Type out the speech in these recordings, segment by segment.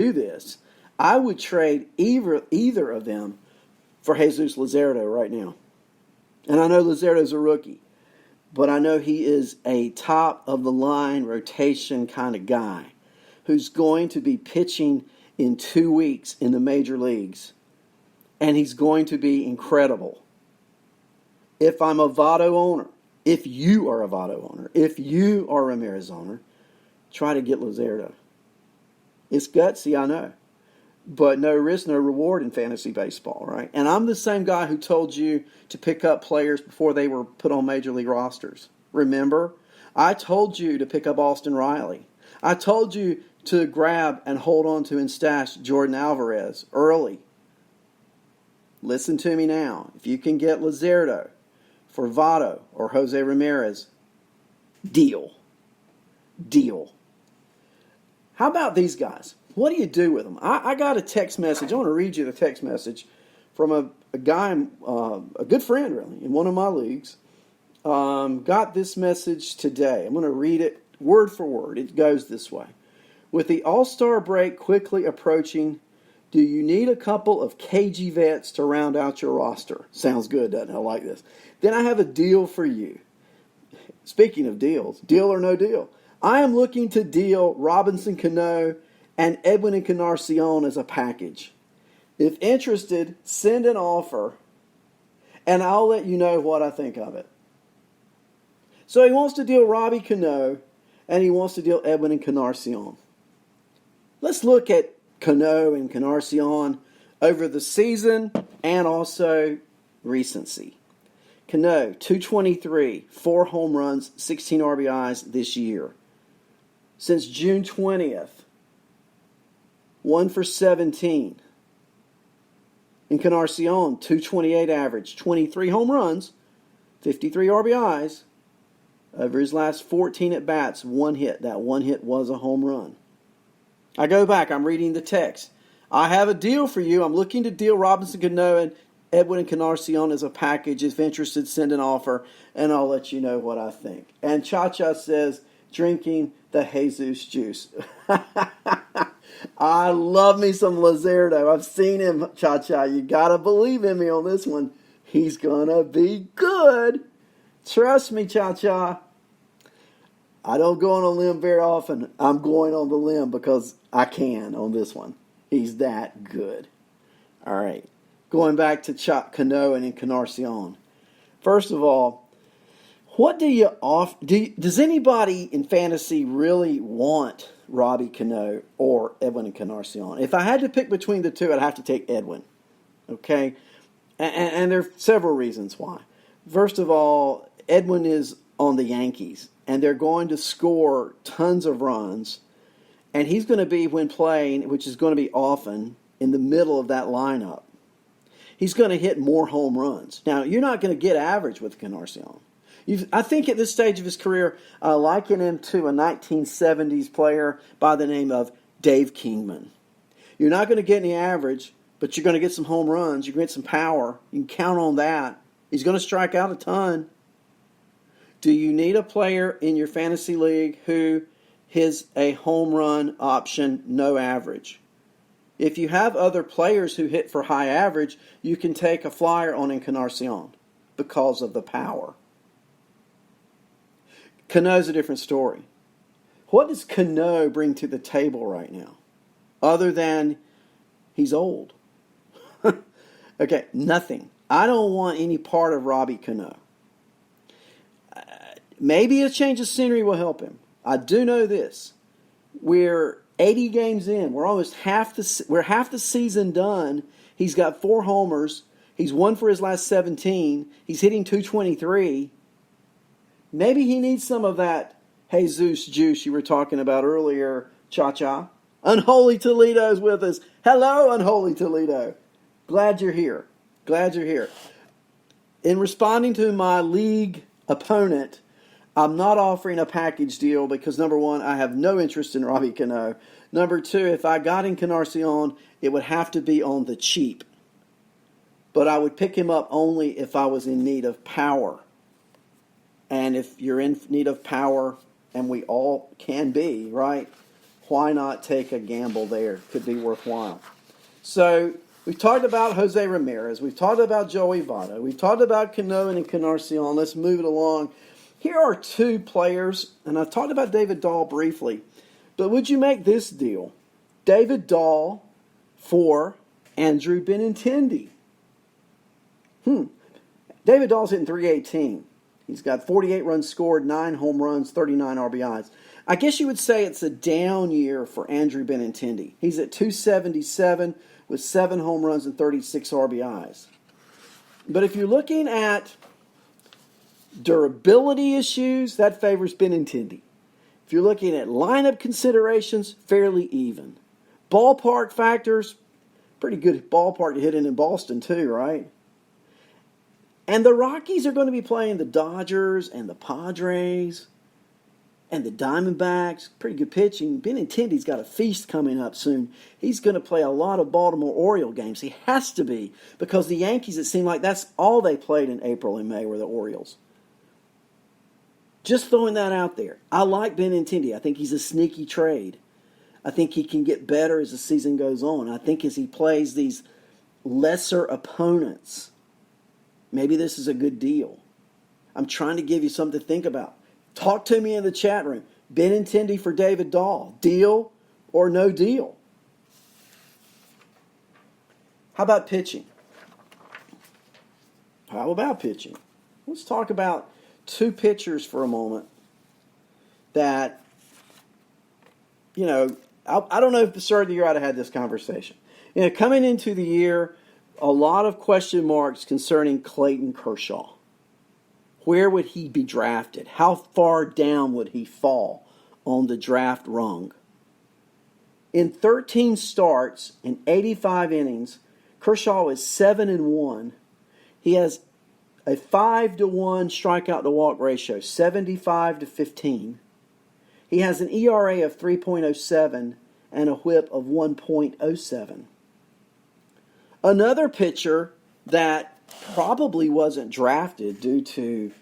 do this, I would trade either of them for Jesus Luzardo right now. And I know Luzardo's a rookie, but I know he is a top-of-the-line rotation kind of guy who's going to be pitching in 2 weeks in the major leagues. And he's going to be incredible. If I'm a Votto owner, if you are a Votto owner, if you are a Ramirez owner, try to get Luzardo. It's gutsy, I know. But no risk, no reward in fantasy baseball, right? And I'm the same guy who told you to pick up players before they were put on major league rosters. Remember? I told you to pick up Austin Riley. I told you to grab and hold on to and stash Jordan Alvarez early. Listen to me now. If you can get Luzardo for Votto or Jose Ramirez, deal. Deal. How about these guys? What do you do with them? I got a text message. I want to read you the text message from a guy, a good friend really, in one of my leagues. Got this message today. I'm going to read it word for word. It goes this way. With the All-Star break quickly approaching, do you need a couple of KG vets to round out your roster? Sounds good, doesn't it? I like this. Then I have a deal for you. Speaking of deals, deal or no deal. I am looking to deal Robinson Cano and Edwin Encarnacion as a package. If interested, send an offer, and I'll let you know what I think of it. So he wants to deal Robbie Cano, and he wants to deal Edwin Encarnacion. Let's look at Cano and Encarnacion over the season and also recency. Cano, 223, 4 home runs, 16 RBIs this year. Since June 20th, 1 for 17. Encarnacion, 228 average, 23 home runs, 53 RBIs. Over his last 14 at-bats, 1 hit. That 1 hit was a home run. I go back. I'm reading the text. I have a deal for you. I'm looking to deal Robinson Cano and Edwin Encarnacion as a package. If interested, send an offer, and I'll let you know what I think. And Cha-Cha says, drinking the Jesus juice. I love me some Luzardo. I've seen him, Cha-Cha. You got to believe in me on this one. He's going to be good. Trust me, Cha-Cha. I don't go on a limb very often. I'm going on the limb because I can on this one. He's that good. All right. Going back to Cano and Encarnacion. First of all, what do you offer? Does anybody in fantasy really want Robbie Cano or Edwin Encarnacion? If I had to pick between the two, I'd have to take Edwin. Okay? And there are several reasons why. First of all, Edwin is on the Yankees, and they're going to score tons of runs, and he's going to be, when playing, which is going to be often, in the middle of that lineup. He's going to hit more home runs. Now, you're not going to get average with Encarnacion. I think at this stage of his career, I liken him to a 1970s player by the name of Dave Kingman. You're not going to get any average, but you're going to get some home runs. You're going to get some power. You can count on that. He's going to strike out a ton. Do you need a player in your fantasy league who is a home run option, no average? If you have other players who hit for high average, you can take a flyer on Encarnacion because of the power. Cano's a different story. What does Cano bring to the table right now? Other than he's old. Okay, nothing. I don't want any part of Robbie Cano. Maybe a change of scenery will help him. I do know this. We're 80 games in. We're almost half the season done. He's got 4 homers. He's 1 for his last 17. He's hitting 223. Maybe he needs some of that Jesus juice you were talking about earlier, Cha-Cha. Unholy Toledo's with us. Hello, Unholy Toledo. Glad you're here. Glad you're here. In responding to my league opponent, I'm not offering a package deal because, number one, I have no interest in Robbie Cano. Number two, if I got Encarnacion, it would have to be on the cheap. But I would pick him up only if I was in need of power. And if you're in need of power, and we all can be, right? why not take a gamble there? Could be worthwhile. So we've talked about Jose Ramirez. We've talked about Joey Votto. We've talked about Cano and Encarnacion. Let's move it along. Here are two players, and I've talked about David Dahl briefly, but would you make this deal? David Dahl for Andrew Benintendi. David Dahl's hitting .318. He's got 48 runs scored, 9 home runs, 39 RBIs. I guess you would say it's a down year for Andrew Benintendi. He's at .277 with 7 home runs and 36 RBIs. But if you're looking at durability issues, that favors Benintendi. If you're looking at lineup considerations, fairly even. Ballpark factors, pretty good ballpark to hit in Boston too, right? And the Rockies are going to be playing the Dodgers and the Padres and the Diamondbacks. Pretty good pitching. Benintendi's got a feast coming up soon. He's going to play a lot of Baltimore Oriole games. He has to be, because the Yankees, it seemed like that's all they played in April and May were the Orioles. Just throwing that out there. I like Benintendi. I think he's a sneaky trade. I think he can get better as the season goes on. I think as he plays these lesser opponents, maybe this is a good deal. I'm trying to give you something to think about. Talk to me in the chat room. Benintendi for David Dahl. Deal or no deal? How about pitching? Let's talk about two pitchers for a moment that, I don't know if the start of the year I'd have had this conversation. Coming into the year, a lot of question marks concerning Clayton Kershaw. Where would he be drafted? How far down would he fall on the draft rung? In 13 starts in 85 innings, Kershaw is 7-1. He has a 5-to-1 strikeout to walk ratio, 75-15. He has an ERA of 3.07 and a whip of 1.07. Another pitcher that probably wasn't drafted due to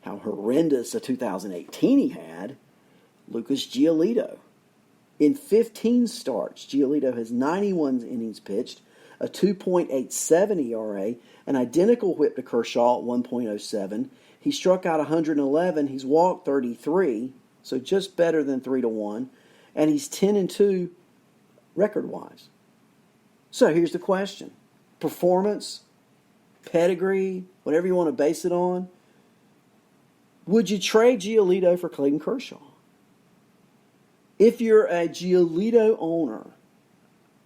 how horrendous a 2018 he had, Lucas Giolito. In 15 starts, Giolito has 91 innings pitched, a 2.87 ERA, an identical whip to Kershaw at 1.07. He struck out 111. He's walked 33, so just better than 3-1. And he's 10-2 record-wise. So here's the question. Performance, pedigree, whatever you want to base it on. Would you trade Giolito for Clayton Kershaw? If you're a Giolito owner,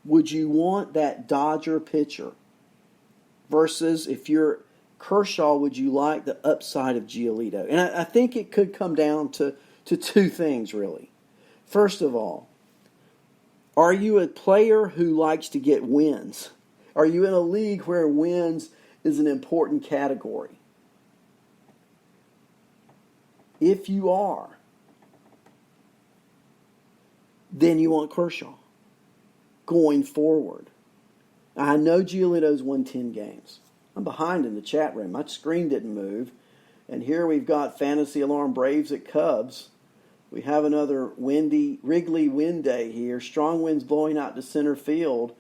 would you want that Dodger pitcher? Versus if you're Kershaw, would you like the upside of Giolito? And I think it could come down to two things, really. First of all, are you a player who likes to get wins? Are you in a league where wins is an important category? If you are, then you want Kershaw going forward. I know Giolito's won 10 games. I'm behind in the chat room. My screen didn't move. And here we've got Fantasy Alarm Braves at Cubs. We have another windy Wrigley wind day here. Strong winds blowing out to center field.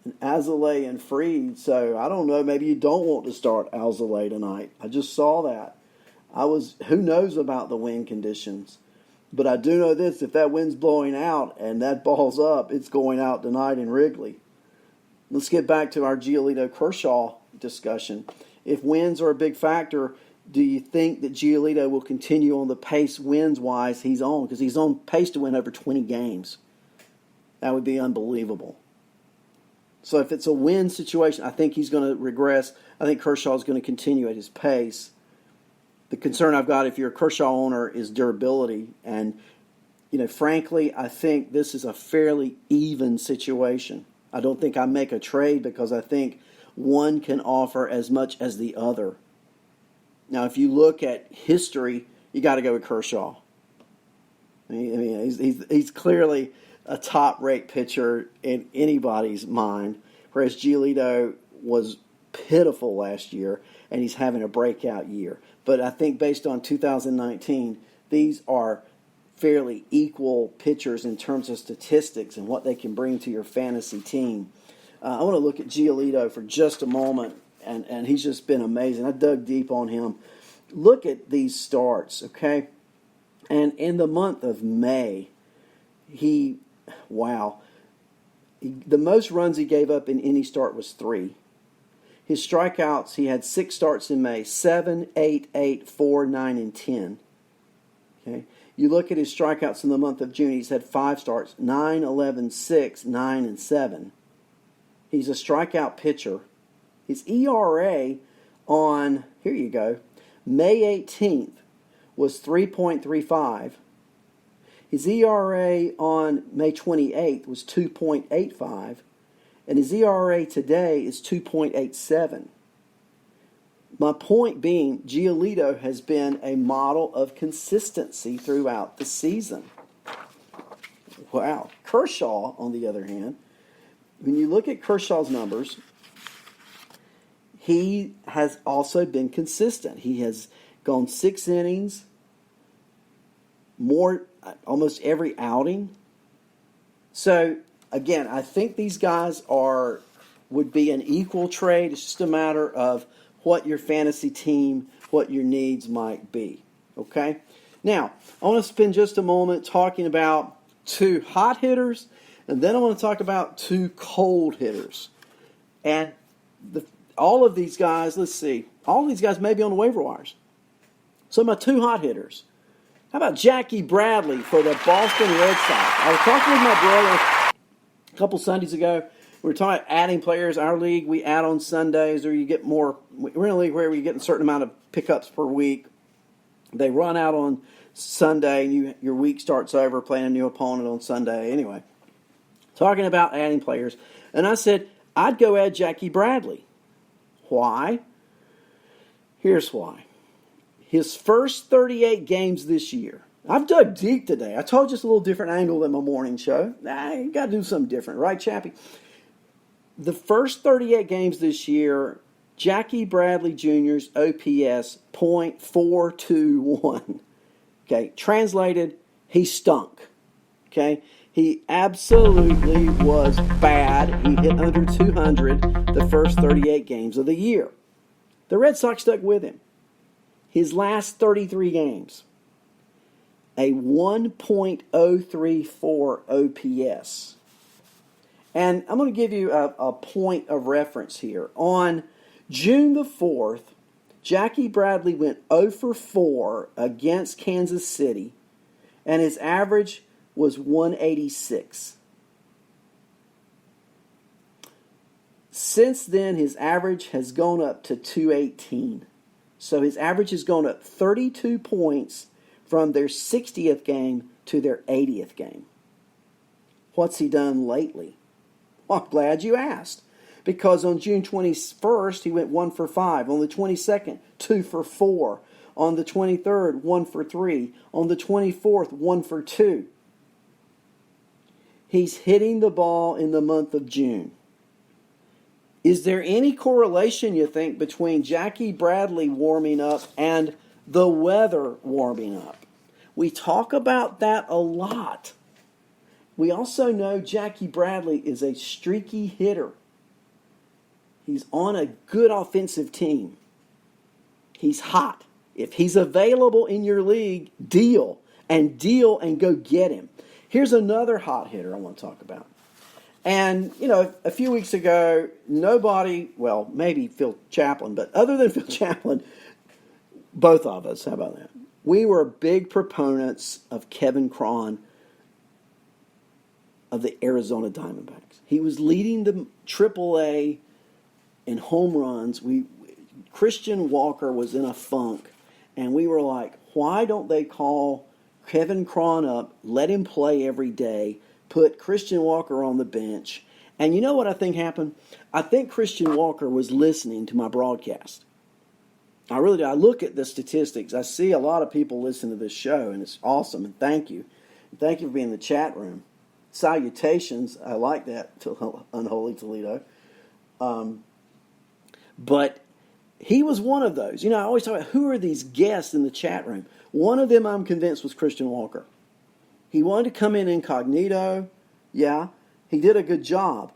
And Alzolay and Fried. So I don't know. Maybe you don't want to start Alzolay tonight. I just saw that. Who knows about the wind conditions? But I do know this. If that wind's blowing out and that ball's up, it's going out tonight in Wrigley. Let's get back to our Giolito-Kershaw discussion. If wins are a big factor, do you think that Giolito will continue on the pace wins-wise he's on? Because he's on pace to win over 20 games. That would be unbelievable. So if it's a win situation, I think he's going to regress. I think Kershaw is going to continue at his pace. The concern I've got if you're a Kershaw owner is durability. And, frankly, I think this is a fairly even situation. I don't think I make a trade because I think one can offer as much as the other. Now, if you look at history, you got to go with Kershaw. I mean, he's clearly a top-rate pitcher in anybody's mind, whereas Giolito was pitiful last year, and he's having a breakout year. But I think based on 2019, these are fairly equal pitchers in terms of statistics and what they can bring to your fantasy team. I want to look at Giolito for just a moment, and he's just been amazing. I dug deep on him. Look at these starts, okay? And in the month of May, the most runs he gave up in any start was 3. His strikeouts, he had 6 starts in May, 7, 8, 8, 4, 9, and 10. Okay? You look at his strikeouts in the month of June, he's had 5 starts, 9, 11, 6, 9, and 7. He's a strikeout pitcher. His ERA on, here you go, May 18th was 3.35. His ERA on May 28th was 2.85. And his ERA today is 2.87. My point being, Giolito has been a model of consistency throughout the season. Wow. Kershaw, on the other hand, when you look at Kershaw's numbers, he has also been consistent. He has gone 6 innings, more almost every outing. So, again, I think these guys would be an equal trade. It's just a matter of what your fantasy team, what your needs might be. Okay? Now, I want to spend just a moment talking about 2 hot hitters, and then I want to talk about 2 cold hitters. And all of these guys, let's see, all of these guys may be on the waiver wires. So my 2 hot hitters. How about Jackie Bradley for the Boston Red Sox? I was talking with my brother a couple Sundays ago. We were talking about adding players. Our league, we add on Sundays, or you get more. We're in a league where we get a certain amount of pickups per week. They run out on Sunday, and your week starts over playing a new opponent on Sunday. Anyway, talking about adding players. And I said, I'd go add Jackie Bradley. Why? Here's why. His first 38 games this year. I've dug deep today. I told you it's a little different angle than my morning show. You got to do something different, right, Chappie? The first 38 games this year, Jackie Bradley Jr.'s OPS .421. Okay, translated, he stunk. Okay, he absolutely was bad. He hit under 200 the first 38 games of the year. The Red Sox stuck with him. His last 33 games, a 1.034 OPS. And I'm going to give you a point of reference here. On June the 4th, Jackie Bradley went 0 for 4 against Kansas City, and his average was 186. Since then, his average has gone up to 218. So his average has gone up 32 points from their 60th game to their 80th game. What's he done lately? Well, I'm glad you asked. Because on June 21st, he went 1 for 5. On the 22nd, 2 for 4. On the 23rd, 1 for 3. On the 24th, 1 for 2. He's hitting the ball in the month of June. Is there any correlation, you think, between Jackie Bradley warming up and the weather warming up? We talk about that a lot. We also know Jackie Bradley is a streaky hitter. He's on a good offensive team. He's hot. If he's available in your league, deal and go get him. Here's another hot hitter I want to talk about. And, a few weeks ago, nobody, well, maybe Phil Chaplin, but other than Phil Chaplin, both of us, how about that? We were big proponents of Kevin Cron of the Arizona Diamondbacks. He was leading the AAA in home runs. Christian Walker was in a funk, and we were like, why don't they call Kevin Cron up, let him play every day, put Christian Walker on the bench? And you know what I think happened? I think Christian Walker was listening to my broadcast. I really do. I look at the statistics. I see a lot of people listen to this show, and it's awesome, and thank you. And thank you for being in the chat room. Salutations. I like that, to Unholy Toledo. But he was one of those. I always talk about who are these guests in the chat room. One of them, I'm convinced, was Christian Walker. He wanted to come in incognito. Yeah, he did a good job.